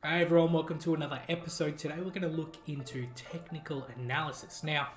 Hey everyone, welcome to another episode. Today we're going to look into technical analysis. Now,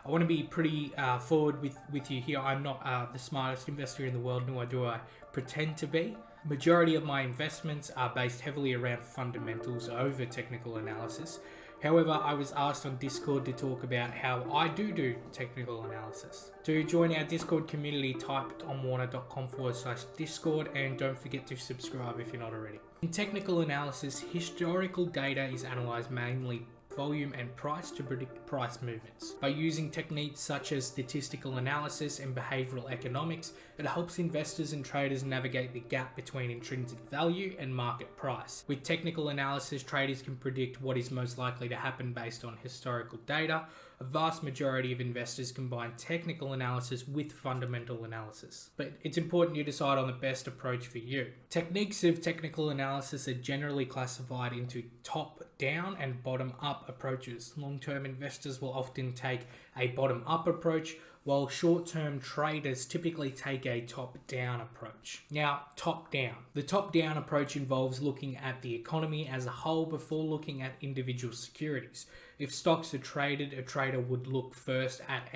I want to be pretty forward with you here. I'm not the smartest investor in the world, nor do I pretend to be. Majority of my investments are based heavily around fundamentals over technical analysis. However, I was asked on Discord to talk about how I do technical analysis. To join our Discord community, type on warnaar.com/Discord and don't forget to subscribe if you're not already. In technical analysis, historical data is analysed mainly volume and price to predict price movements. By using techniques such as statistical analysis and behavioral economics, it helps investors and traders navigate the gap between intrinsic value and market price. With technical analysis, traders can predict what is most likely to happen based on historical data. A vast majority of investors combine technical analysis with fundamental analysis, but it's important you decide on the best approach for you. Techniques of technical analysis are generally classified into top-down and bottom-up approaches. Long-term investors will often take a bottom-up approach, while short-term traders typically take a top-down approach. Now, top-down. The top-down approach involves looking at the economy as a whole before looking at individual securities. If stocks are traded, a trader would look first at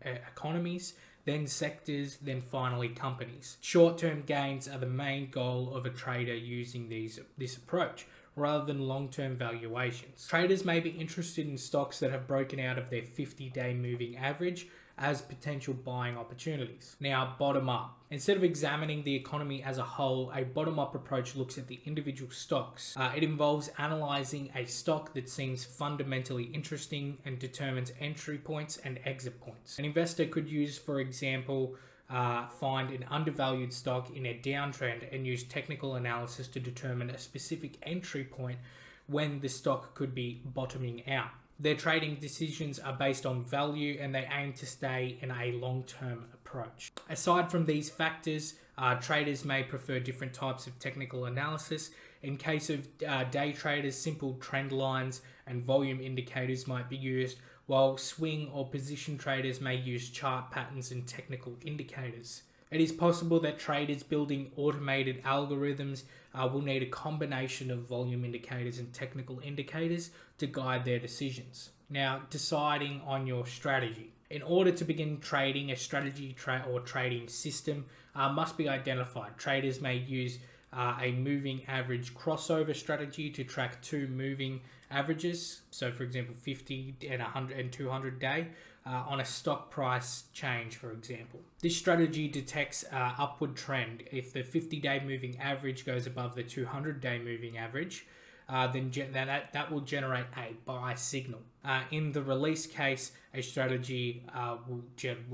economies, then sectors, then finally companies. Short-term gains are the main goal of a trader using this approach, rather than long-term valuations. Traders may be interested in stocks that have broken out of their 50-day moving average as potential buying opportunities. Now, bottom up. Instead of examining the economy as a whole, a bottom-up approach looks at the individual stocks. It involves analyzing a stock that seems fundamentally interesting and determines entry points and exit points. An investor could use, for example, find an undervalued stock in a downtrend and use technical analysis to determine a specific entry point when the stock could be bottoming out. Their trading decisions are based on value and they aim to stay in a long-term approach. Aside from these factors, traders may prefer different types of technical analysis. In case of day traders, simple trend lines and volume indicators might be used, while swing or position traders may use chart patterns and technical indicators. It is possible that traders building automated algorithms will need a combination of volume indicators and technical indicators to guide their decisions. Now, deciding on your strategy. In order to begin trading, a strategy or trading system must be identified. Traders may use a moving average crossover strategy to track two moving averages, so for example 50 and 100 and 200 day on a stock price change, for example. This strategy detects upward trend. If the 50-day moving average goes above the 200-day moving average, then that will generate a buy signal. In the release case, a strategy will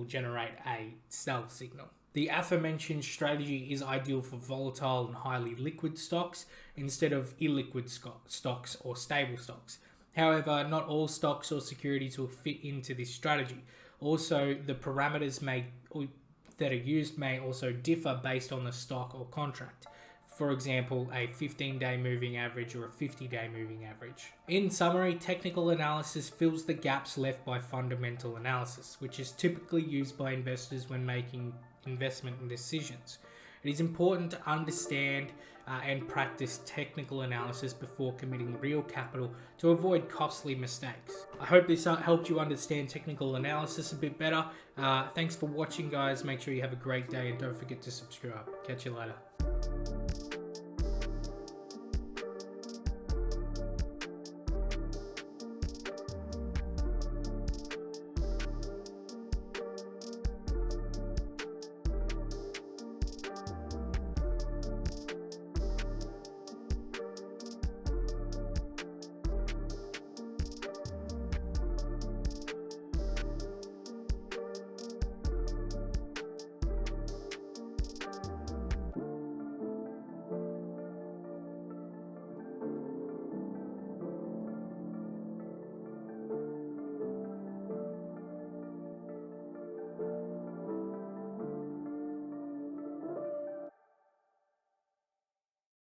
generate a sell signal. The aforementioned strategy is ideal for volatile and highly liquid stocks instead of illiquid stocks or stable stocks. However, not all stocks or securities will fit into this strategy. Also, the parameters that are used may also differ based on the stock or contract. For example, a 15-day moving average or a 50-day moving average. In summary, technical analysis fills the gaps left by fundamental analysis, which is typically used by investors when making investment decisions. It is important to understand and practice technical analysis before committing real capital to avoid costly mistakes. I hope this helped you understand technical analysis a bit better. Thanks for watching, guys. Make sure you have a great day and don't forget to subscribe. Catch you later.